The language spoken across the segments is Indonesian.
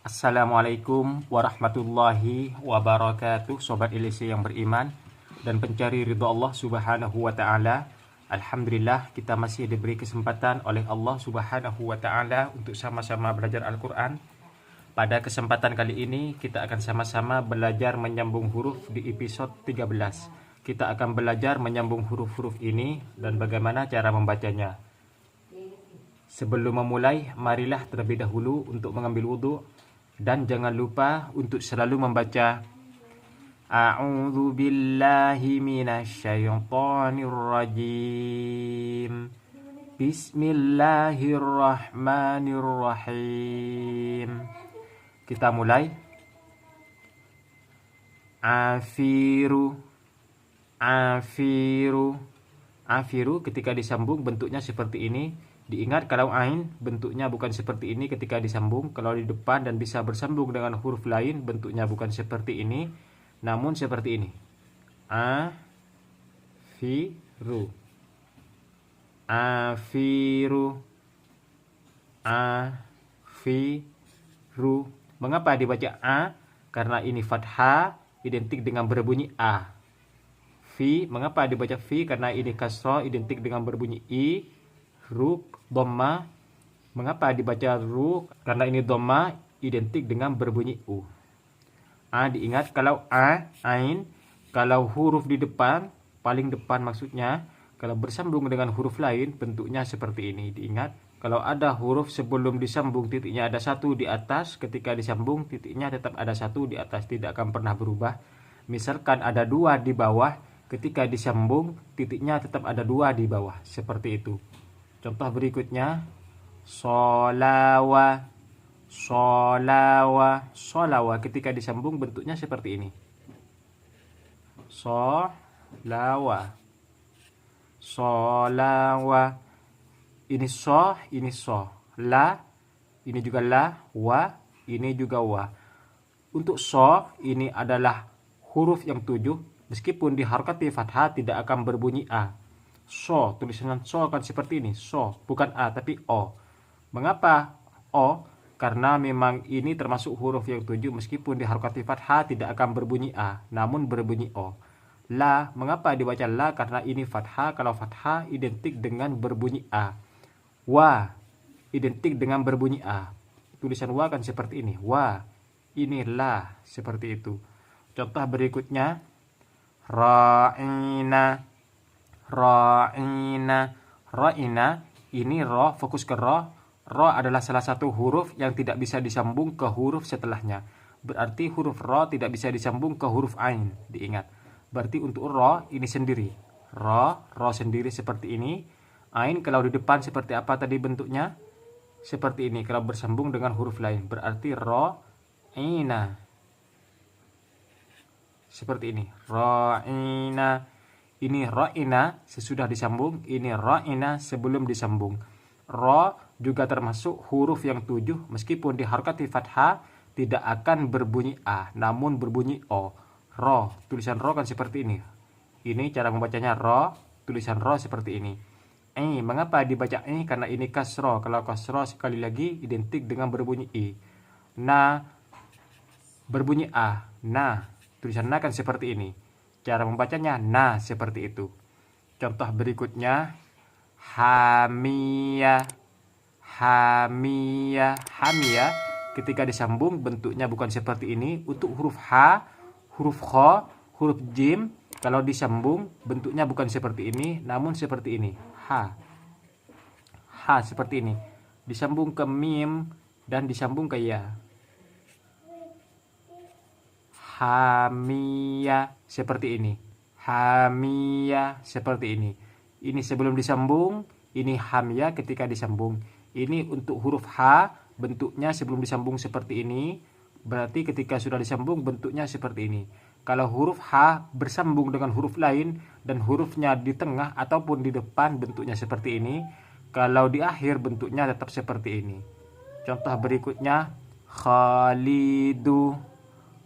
Assalamualaikum warahmatullahi wabarakatuh, Sobat Ilisi yang beriman dan pencari ridha Allah subhanahu wa ta'ala. Alhamdulillah kita masih diberi kesempatan oleh Allah subhanahu wa ta'ala untuk sama-sama belajar Al-Quran. Pada kesempatan kali ini kita akan sama-sama belajar menyambung huruf di episode 13. Kita akan belajar menyambung huruf-huruf ini dan bagaimana cara membacanya. Sebelum memulai, marilah terlebih dahulu untuk mengambil wudhu. Dan jangan lupa untuk selalu membaca A'udzu billahi minasyaitonir rajim. Bismillahirrahmanirrahim. Kita mulai. Afiru. Afiru. Afiru ketika disambung bentuknya seperti ini. Diingat kalau ain bentuknya bukan seperti ini ketika disambung. Kalau di depan dan bisa bersambung dengan huruf lain bentuknya bukan seperti ini, namun seperti ini. Afiru. Afiru. Afiru. Mengapa dibaca a? Karena ini fathah identik dengan berbunyi a. Fi. Mengapa dibaca fi? Karena ini kasrah identik dengan berbunyi i. Ru, dhamma. Mengapa dibaca ru? Karena ini dhamma identik dengan berbunyi u. Diingat kalau ain, kalau huruf di depan, paling depan maksudnya, kalau bersambung dengan huruf lain bentuknya seperti ini. Diingat kalau ada huruf sebelum disambung titiknya ada satu di atas, ketika disambung titiknya tetap ada satu di atas, tidak akan pernah berubah. Misalkan ada dua di bawah, ketika disambung titiknya tetap ada dua di bawah, seperti itu. Contoh berikutnya, solawa. Solawa. Solawa ketika disambung bentuknya seperti ini. Solawa. Solawa. Ini so, ini so. La, ini juga la. Wa, ini juga wa. Untuk so, ini adalah huruf yang 7. Meskipun diharokati fathah tidak akan berbunyi a. So, tulisan so akan seperti ini. So, bukan a tapi o. Mengapa o? Karena memang ini termasuk huruf yang 7. Meskipun diharokati fathah tidak akan berbunyi a, namun berbunyi o. La, mengapa dibaca la? Karena ini fathah. Kalau fathah identik dengan berbunyi a. Wa, identik dengan berbunyi a. Tulisan wa akan seperti ini. Wa, ini la, seperti itu. Contoh berikutnya, ra'ina. Ra'ina. Ra'ina, ini ro, fokus ke ro. Ro adalah salah satu huruf yang tidak bisa disambung ke huruf setelahnya. Berarti huruf ro tidak bisa disambung ke huruf ain. Diingat. Berarti untuk ro ini sendiri. Ro sendiri seperti ini. Ain kalau di depan seperti apa tadi bentuknya? Seperti ini kalau bersambung dengan huruf lain. Berarti ra'ina. Seperti ini. Ra'ina. Ini ra'ina sesudah disambung, ini ra'ina sebelum disambung. Ra juga termasuk huruf yang 7, meskipun diharokati fathah tidak akan berbunyi a, namun berbunyi o. Ra, tulisan ra kan seperti ini. Ini cara membacanya ra, tulisan ra seperti ini. Mengapa dibaca karena ini kasra. Kalau kasra sekali lagi identik dengan berbunyi i. Na berbunyi a. Na, tulisan na kan seperti ini. Cara membacanya na seperti itu. Contoh berikutnya, hamiyah. Hamiyah. Hamiyah ketika disambung bentuknya bukan seperti ini. Untuk huruf h, huruf kha, huruf jim kalau disambung bentuknya bukan seperti ini, namun seperti ini. Ha. Ha seperti ini. Disambung ke mim dan disambung ke ya. Hamiyah seperti ini. Hamiyah seperti ini. Ini sebelum disambung, ini hamiyah ketika disambung. Ini untuk huruf H, bentuknya sebelum disambung seperti ini. Berarti ketika sudah disambung bentuknya seperti ini. Kalau huruf H bersambung dengan huruf lain dan hurufnya di tengah ataupun di depan bentuknya seperti ini. Kalau di akhir bentuknya tetap seperti ini. Contoh berikutnya, Khalidu.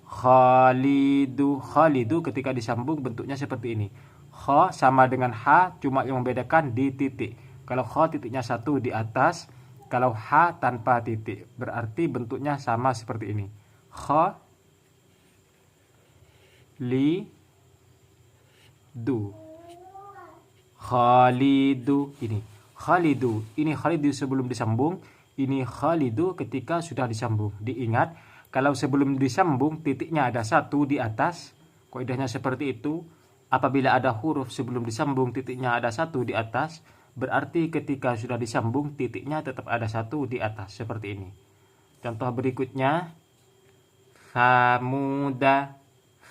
Khalidu. Khalidu ketika disambung bentuknya seperti ini. Kha sama dengan H, cuma yang membedakan di titik. Kalau kha titiknya satu di atas, Kalau ha tanpa titik, berarti bentuknya sama seperti ini. Kha, li, du. Khalidu. Ini Khalidu. Ini Khalidu sebelum disambung. Ini Khalidu ketika sudah disambung. Diingat, kalau sebelum disambung titiknya ada satu di atas, kaidahnya seperti itu. Apabila ada huruf sebelum disambung titiknya ada satu di atas, berarti ketika sudah disambung titiknya tetap ada satu di atas, seperti ini. Contoh berikutnya, Samuda.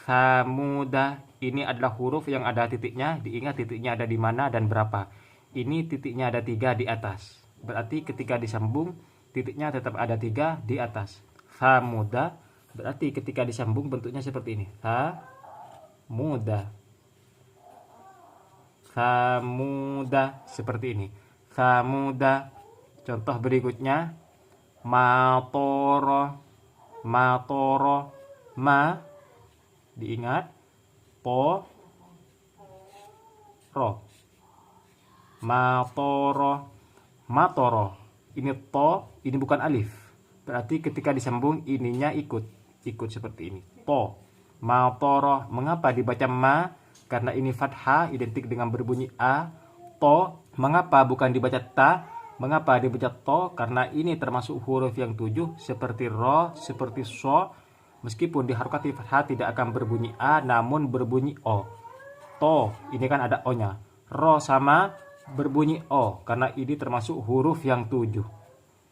Samuda. Ini adalah huruf yang ada titiknya. Diingat titiknya ada di mana dan berapa. Ini titiknya ada 3 di atas. Berarti ketika disambung titiknya tetap ada 3 di atas. Samuda. Berarti ketika disambung bentuknya seperti ini. Samuda. Samuda. Seperti ini. Samuda. Contoh berikutnya, Matoro. Matoro. Ma. Diingat, to, ro. Matoro. Matoro. Ini to, ini bukan alif. Berarti ketika disambung ininya ikut seperti ini. To. Matoro. Mengapa dibaca ma? Karena ini fathah identik dengan berbunyi a. To. Mengapa bukan dibaca ta? Mengapa dibaca to? Karena ini termasuk huruf yang 7 seperti ro, seperti so. Meskipun diharokati fathah tidak akan berbunyi a, namun berbunyi o. To, ini kan ada o-nya. Ro sama berbunyi o, karena ini termasuk huruf yang 7.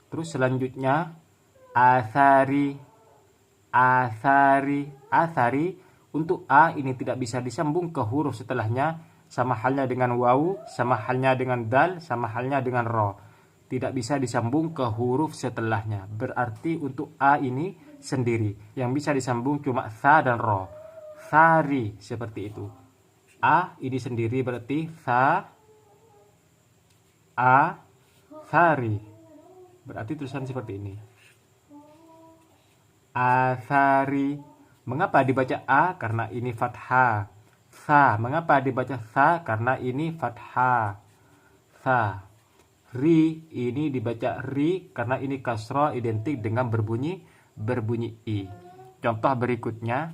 Terus selanjutnya, asari. Asari. Asari. Untuk a ini tidak bisa disambung ke huruf setelahnya. Sama halnya dengan wawu, sama halnya dengan dal, sama halnya dengan ro. Tidak bisa disambung ke huruf setelahnya. Berarti untuk a ini sendiri. Yang bisa disambung cuma sa dan ro. Sari, seperti itu. A ini sendiri berarti sa, a, sari. Berarti tulisan seperti ini. Asari. Mengapa dibaca a? Karena ini fathah. Sa. Mengapa dibaca sa? Karena ini fathah. Sa. Ri. Ini dibaca ri karena ini kasroh identik dengan berbunyi i. Contoh berikutnya,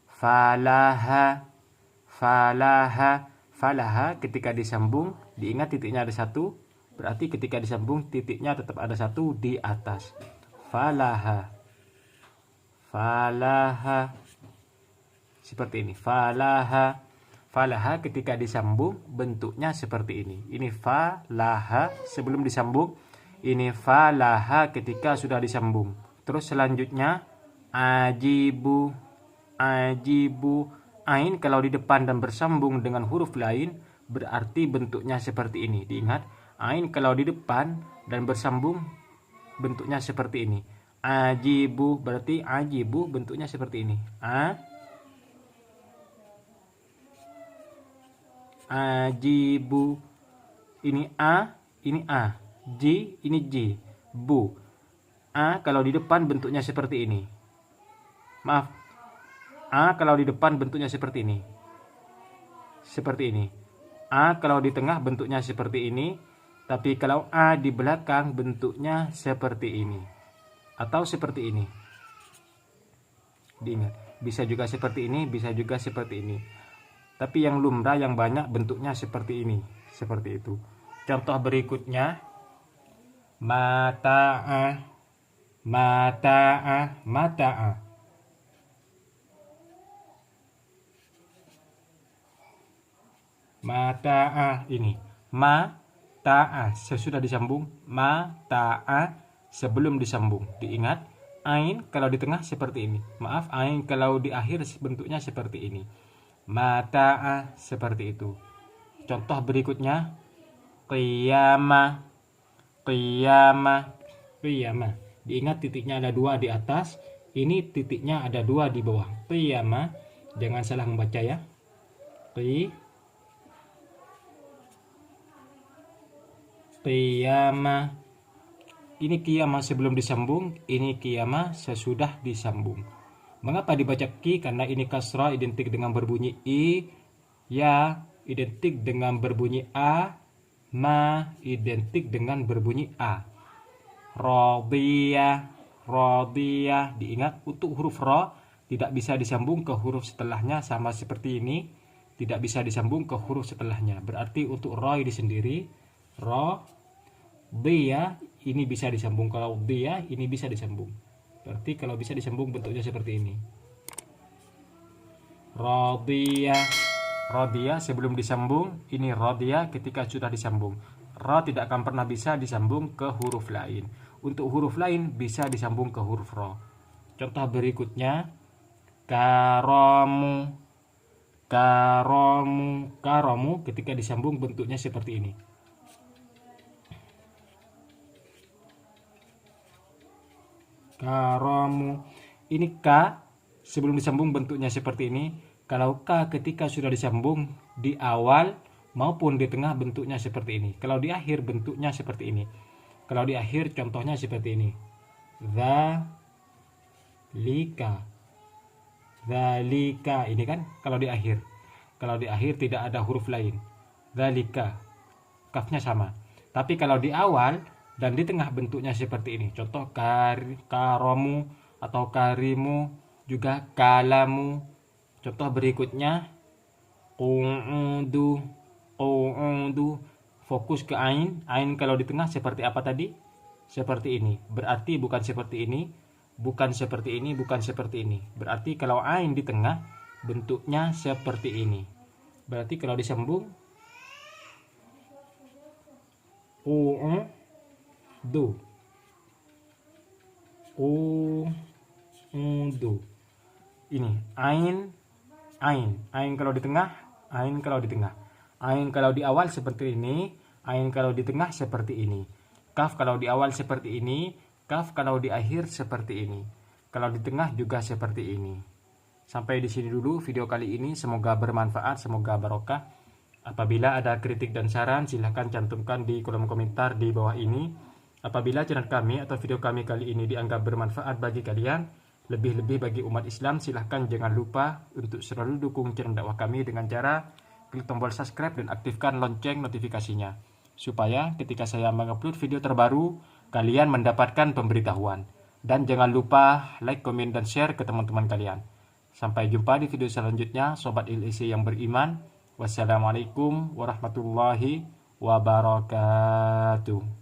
falaha. Falaha. Falaha ketika disambung, diingat titiknya ada satu, berarti ketika disambung titiknya tetap ada satu di atas. Falaha. Falaha. Seperti ini. Falaha. Falaha ketika disambung bentuknya seperti ini. Ini falaha sebelum disambung. Ini falaha ketika sudah disambung. Terus selanjutnya, ajibu. Ajibu. Ain kalau di depan dan bersambung dengan huruf lain berarti bentuknya seperti ini. Diingat, ain kalau di depan dan bersambung bentuknya seperti ini. Ajibu berarti ajibu bentuknya seperti ini. Ajibu. Ini a, ini a. Ji, ini ji. Bu. A kalau di depan bentuknya seperti ini. Maaf. A kalau di depan bentuknya seperti ini. Seperti ini. A kalau di tengah bentuknya seperti ini. Tapi kalau A di belakang bentuknya seperti ini. Atau seperti ini. Diingat. Bisa juga seperti ini, bisa juga seperti ini. Tapi yang lumrah, yang banyak bentuknya seperti ini. Seperti itu. Contoh berikutnya. Mata'a. Mata'a. Mata'a. Mata'a. Ini. Mata'a. Sesudah disambung. Mata'a. Sebelum disambung. Diingat. Ain kalau di tengah seperti ini. Maaf, ain kalau di akhir bentuknya seperti ini. Mata'a. Seperti itu. Contoh berikutnya. Qiyamah. Qiyamah. Qiyamah. Diingat titiknya ada 2 di atas. Ini titiknya ada 2 di bawah. Qiyamah. Jangan salah membaca ya. Qiyamah. Ini qiyamah sebelum disambung. Ini qiyamah sesudah disambung. Mengapa dibaca ki? Karena ini kasrah identik dengan berbunyi i. Ya identik dengan berbunyi a. Ma identik dengan berbunyi a. radiyah, radiyah. Diingat untuk huruf ra tidak bisa disambung ke huruf setelahnya sama seperti ini. Tidak bisa disambung ke huruf setelahnya. Berarti untuk ra ini sendiri, ra, dia ini bisa disambung. Kalau dia ini bisa disambung. Berarti kalau bisa disambung bentuknya seperti ini. Radiyah, radiyah sebelum disambung, ini radiyah ketika sudah disambung. Ra tidak akan pernah bisa disambung ke huruf lain. Untuk huruf lain bisa disambung ke huruf ra. Contoh berikutnya, karamu, karamu, karamu ketika disambung bentuknya seperti ini. Karamu. Ini K sebelum disambung bentuknya seperti ini. Kalau K ketika sudah disambung di awal maupun di tengah bentuknya seperti ini. Kalau di akhir bentuknya seperti ini. Kalau di akhir contohnya seperti ini. Dzalika. Dzalika ini kan kalau di akhir. Kalau di akhir tidak ada huruf lain. Dzalika. Kafnya sama. Tapi kalau di awal dan di tengah bentuknya seperti ini. Contoh karamu atau karimu, juga kalamu. Contoh berikutnya, qu'udu, qu'udu. Fokus ke ain. Ain kalau di tengah seperti apa tadi? Seperti ini. Berarti bukan seperti ini, bukan seperti ini, bukan seperti ini. Berarti kalau ain di tengah bentuknya seperti ini. Berarti kalau disambung qu'udu, qu'udu. Ini ain, ain, ain kalau di tengah, ain kalau di tengah. Ain kalau di awal seperti ini, ain kalau di tengah seperti ini. Kaf kalau di awal seperti ini, kaf kalau di akhir seperti ini. Kalau di tengah juga seperti ini. Sampai di sini dulu video kali ini, semoga bermanfaat, semoga barokah. Apabila ada kritik dan saran, silahkan cantumkan di kolom komentar di bawah ini. Apabila channel kami atau video kami kali ini dianggap bermanfaat bagi kalian, lebih-lebih bagi umat Islam, silahkan jangan lupa untuk selalu dukung channel dakwah kami dengan cara klik tombol subscribe dan aktifkan lonceng notifikasinya. Supaya ketika saya mengupload video terbaru, kalian mendapatkan pemberitahuan. Dan jangan lupa like, komen, dan share ke teman-teman kalian. Sampai jumpa di video selanjutnya, Sobat ILC yang beriman. Wassalamualaikum warahmatullahi wabarakatuh.